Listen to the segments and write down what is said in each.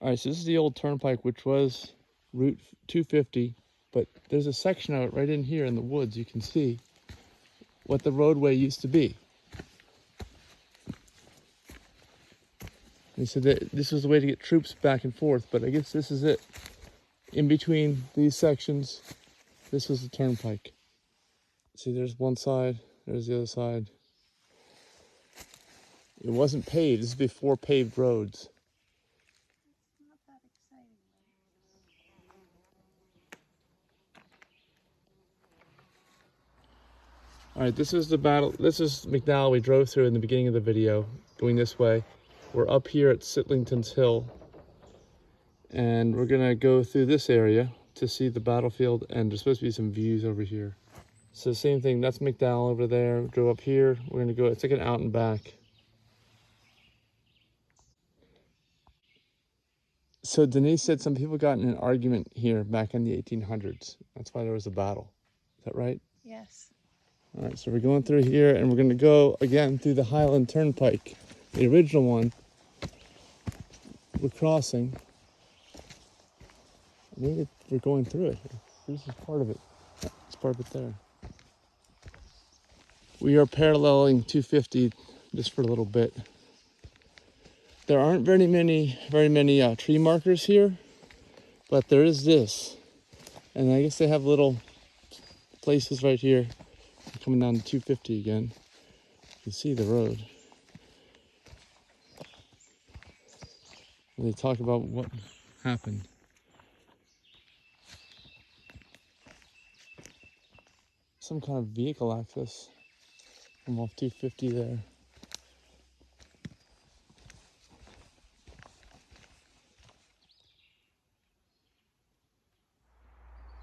All right, so this is the old turnpike, which was Route 250, but there's a section of it right in here in the woods. You can see what the roadway used to be. They said that this was the way to get troops back and forth, but I guess this is it. In between these sections, this was the turnpike. See, there's one side, there's the other side. It wasn't paved. This is before paved roads. Not that exciting. All right, this is the battle. This is McDowell we drove through in the beginning of the video, going this way. We're up here at Sitlington's Hill, and we're gonna go through this area to see the battlefield, and there's supposed to be some views over here. So same thing, that's McDowell over there. Drove up here, we're gonna go, it's like an out and back. So Denise said some people got in an argument here back in the 1800s. That's why there was a battle. Is that right? Yes. All right, so we're going through here, and we're gonna go again through the Highland Turnpike, the original one. We're crossing. I think we're going through it. This is part of it. It's part of it there. We are paralleling 250 just for a little bit. There aren't very many tree markers here, but there is this. And I guess they have little places right here. Coming down to 250 again. You can see the road. They talk about what happened. Some kind of vehicle access from off 250 there.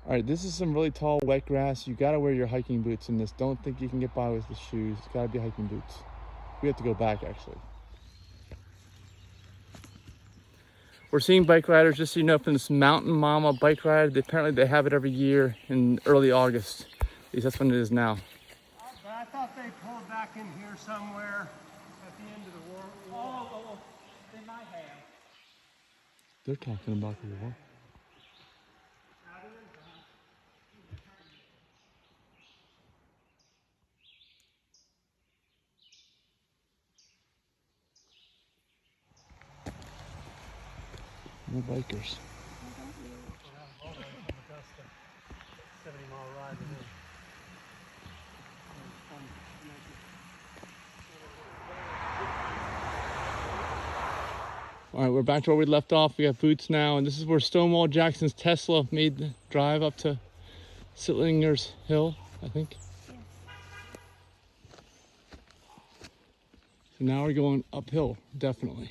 All right, this is some really tall wet grass. You gotta wear your hiking boots in this. Don't think you can get by with the shoes. It's gotta be hiking boots. We have to go back actually. We're seeing bike riders, just so you know, from this Mountain Mama bike ride. Apparently they have it every year in early August. At least that's when it is now. But I thought they pulled back in here somewhere at the end of the war. Oh, they might have. They're talking about the war. No bikers. 70-mile ride. All right, we're back to where we left off. We got boots now, and this is where Stonewall Jackson's Tesla made the drive up to Sitlinger's Hill, I think. Yes. So now we're going uphill, definitely.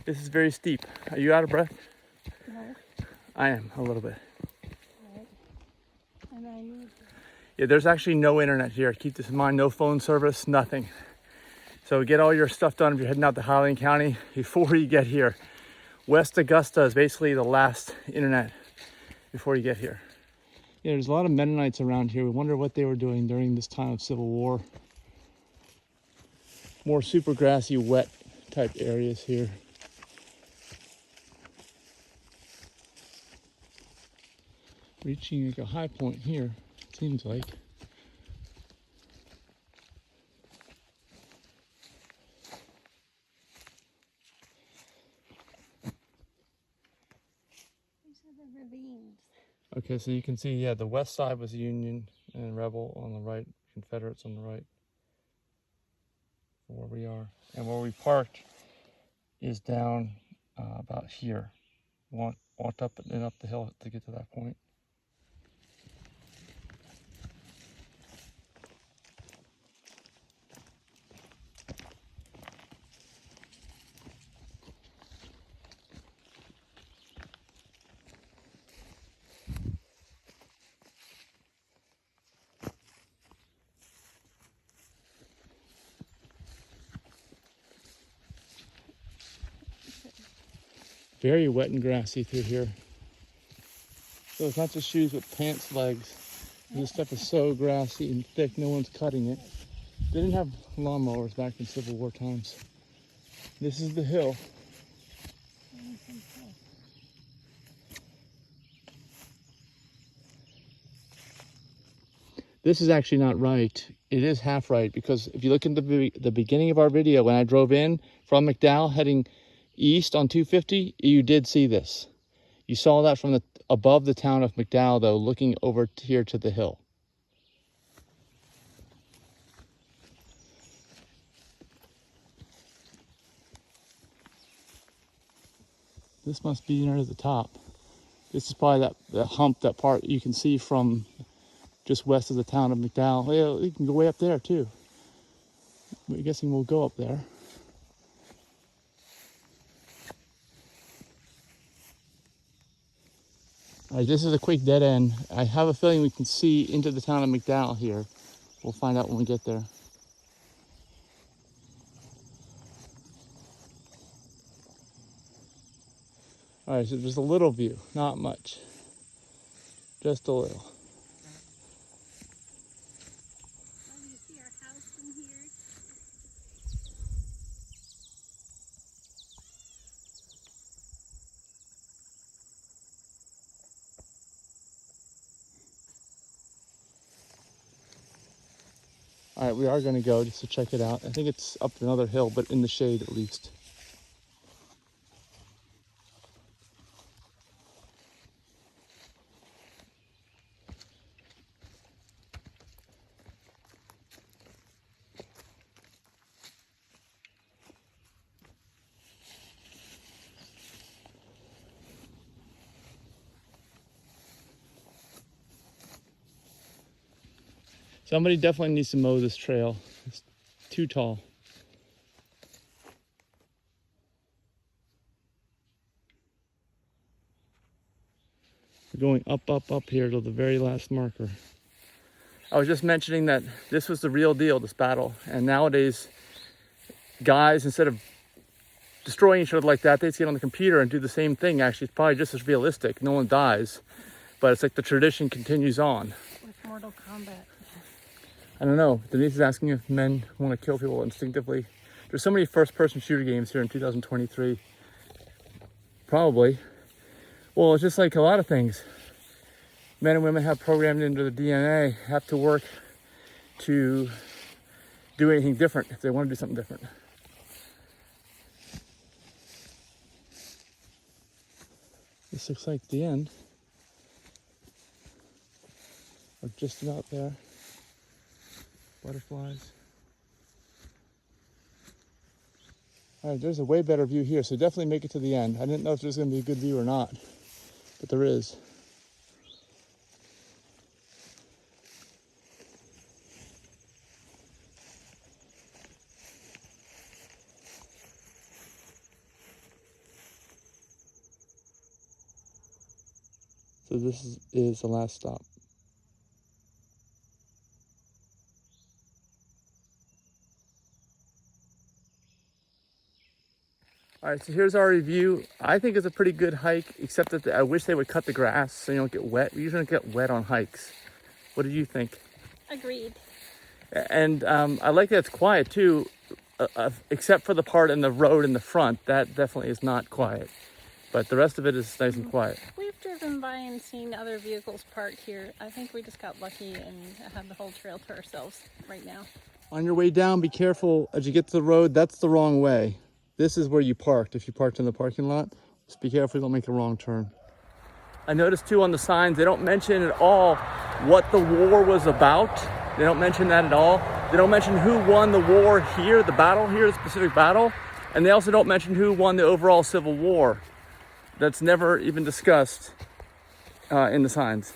This is very steep. Are you out of breath? No. I am, a little bit. Right. And I need to. Yeah, there's actually no internet here. Keep this in mind, no phone service, nothing. So get all your stuff done if you're heading out to Highland County before you get here. West Augusta is basically the last internet before you get here. Yeah, there's a lot of Mennonites around here. We wonder what they were doing during this time of Civil War. More super grassy, wet type areas here. Reaching like a high point here, it seems like. These are the ravines. Okay, so you can see, yeah, the west side was Union and Rebel on the right, Confederates on the right, where we are. And where we parked is down about here. Walked up and up the hill to get to that point. Very wet and grassy through here. So it's not just shoes, but pants, legs. And this stuff is so grassy and thick, no one's cutting it. They didn't have lawnmowers back in Civil War times. This is the hill. This is actually not right. It is half right, because if you look at the beginning of our video, when I drove in from McDowell heading east on 250, you did see this. You saw that from above the town of McDowell, though, looking over here to the hill. This must be near the top. This is probably that hump, that part you can see from just west of the town of McDowell. Yeah, you can go way up there too. I'm guessing we'll go up there. All right, this is a quick dead end. I have a feeling we can see into the town of McDowell here. We'll find out when we get there. All right, so just a little view, not much. Just a little. Oh, you see our house from here? All right, we are going to go just to check it out. I think it's up another hill, but in the shade at least. Somebody definitely needs to mow this trail. It's too tall. We're going up here to the very last marker. I was just mentioning that this was the real deal, this battle. And nowadays, guys, instead of destroying each other like that, they just get on the computer and do the same thing. Actually, it's probably just as realistic. No one dies. But it's like the tradition continues on. With Mortal Kombat. I don't know. Denise is asking if men want to kill people instinctively. There's so many first-person shooter games here in 2023. Probably. Well, it's just like a lot of things. Men and women have programmed into their DNA, have to work to do anything different if they want to do something different. This looks like the end. We're just about there. Butterflies. All right, there's a way better view here, so definitely make it to the end. I didn't know if there's going to be a good view or not, but there is. So this is the last stop. All right, so here's our review. I think it's a pretty good hike, except that I wish they would cut the grass so you don't get wet. We usually don't get wet on hikes. What did you think? Agreed. And I like that it's quiet too, except for the part in the road in the front. That definitely is not quiet. But the rest of it is nice and quiet. We've driven by and seen other vehicles parked here. I think we just got lucky and have the whole trail to ourselves right now. On your way down, be careful as you get to the road. That's the wrong way. This is where you parked. If you parked in the parking lot, just be careful you don't make a wrong turn. I noticed too on the signs, they don't mention at all what the war was about. They don't mention that at all. They don't mention who won the war here, the battle here, the specific battle. And they also don't mention who won the overall Civil War. That's never even discussed in the signs.